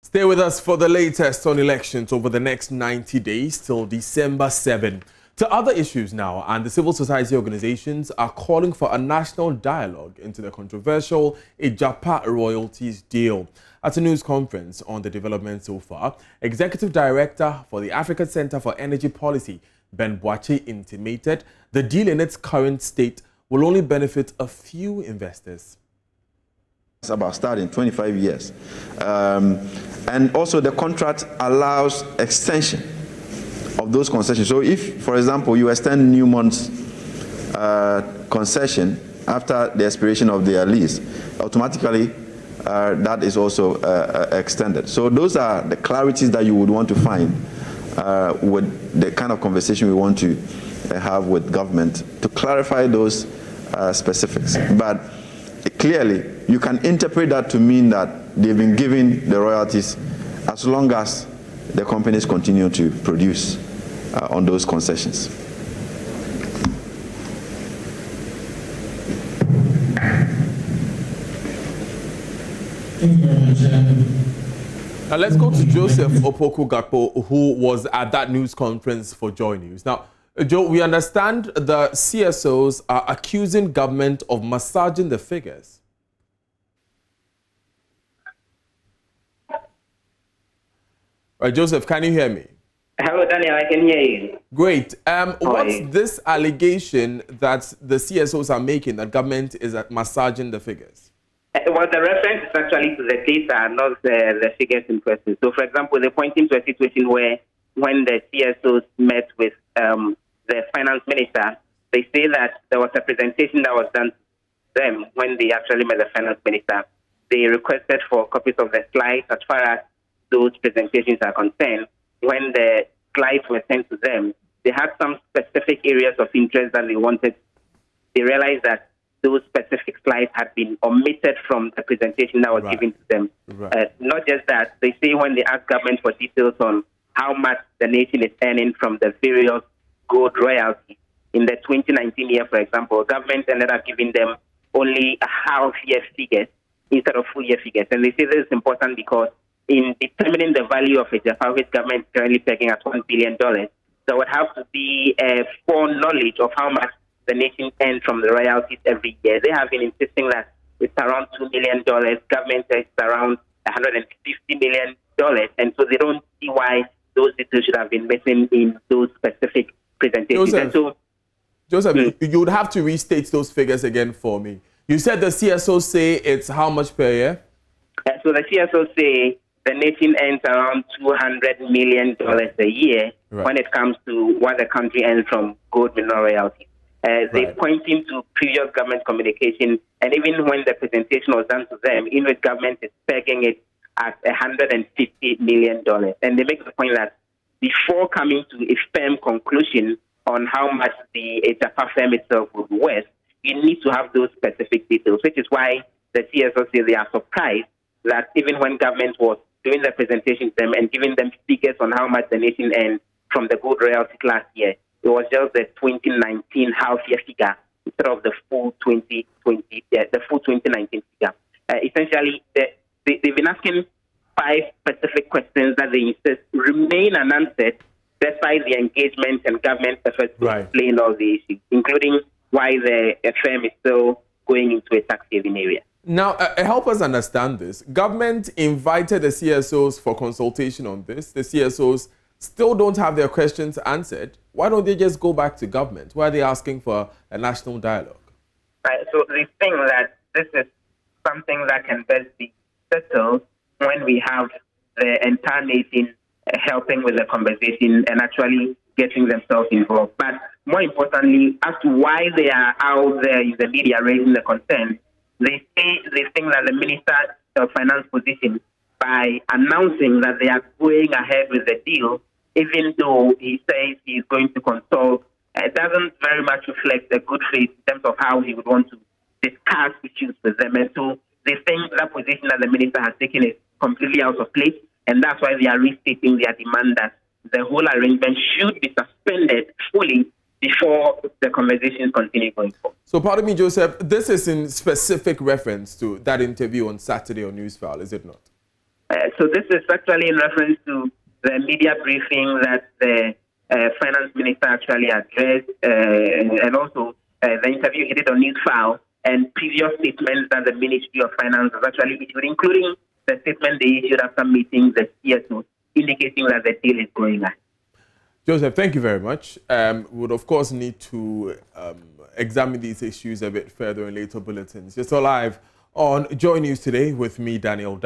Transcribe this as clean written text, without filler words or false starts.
Stay with us for the latest on elections over the next 90 days till December 7. To other issues now, and the civil society organizations are calling for a national dialogue into the controversial Agyapa royalties deal. At a news conference on the development so far, Executive Director for the African Center for Energy Policy, Ben Boakye, intimated the deal in its current state will only benefit a few investors. It's about starting 25 years. And also the contract allows extension of those concessions. So if, for example, you extend Newmont's concession after the expiration of their lease, automatically that is also extended. So those are the clarities that you would want to find with the kind of conversation we want to have with government to clarify those specifics. But clearly, you can interpret that to mean that they've been given the royalties as long as the companies continue to produce on those concessions. Thank you very much. Now let's go to Joseph Opoku-Gakpo, who was at that news conference for JoyNews. Now, Joe, we understand the CSOs are accusing government of massaging the figures. Right, Joseph, can you hear me? Hello, Daniel, I can hear you. Great. What's this allegation that the CSOs are making that government is massaging the figures? Well, the reference is actually to the data, not the figures in question. So, for example, they're pointing to a situation where when the CSOs met with the finance minister, they say that there was a presentation that was done to them when they actually met the finance minister. They requested for copies of the slides as far as those presentations are concerned. When the slides were sent to them, they had some specific areas of interest that they wanted. They realized that those specific slides had been omitted from the presentation that was given to them. Not just that, they say when they ask government for details on how much the nation is earning from the various gold royalties. In the 2019 year, for example, government ended up giving them only a half-year figures instead of full-year figures. And they say this is important because in determining the value of Agyapa, which government is currently pegging at $1 billion, there would have to be a foreknowledge of how much the nation earns from the royalties every year. They have been insisting that it's around $2 million. Government says it's around $150 million. And so they don't see why those details should have been missing in those specific presentations. Joseph, you would have to restate those figures again for me. You said the CSOs say it's how much per year? So the CSOs say the nation earns around $200 million a year when it comes to what the country earns from gold mineral royalties. They're pointing to previous government communication, and even when the presentation was done to them, English government is pegging it at $150 million. And they make the point that before coming to a firm conclusion on how much the Agyapa firm itself would be worth, you need to have those specific details, which is why the CSOs say they are surprised that even when government was doing the presentation to them and giving them figures on how much the nation earned from the gold royalties last year, it was just the 2019 half-year figure instead of the full 2019 figure. Essentially, they've been asking 5 specific questions that they insist remain unanswered despite the engagement and government efforts to explain all the issues, including why the firm is still going into a tax haven area. Now, help us understand this. Government invited the CSOs for consultation on this. The CSOs still don't have their questions answered. Why don't they just go back to government? Why are they asking for a national dialogue? So they think that this is something that can best be settled when we have the entire nation helping with the conversation and actually getting themselves involved. But more importantly, as to why they are out there in the media raising the concern, they think that the Minister of Finance position, by announcing that they are going ahead with the deal, even though he says he's going to consult, doesn't very much reflect a good faith in terms of how he would want to discuss issues with them. And so they think that position that the minister has taken is completely out of place, and that's why they are restating their demand that the whole arrangement should be suspended fully before the conversations continue going forward. So pardon me, Joseph, this is in specific reference to that interview on Saturday on Newsfile, is it not? So this is actually in reference to the media briefing that the finance minister actually addressed, and also the interview he did on Newsfile, and previous statements that the Ministry of Finance has actually issued, including the statement they issued after meeting the CSOs, indicating that the deal is going on. Joseph, thank you very much. We would, of course, need to examine these issues a bit further in later bulletins. You're still live on Joy News today with me, Daniel.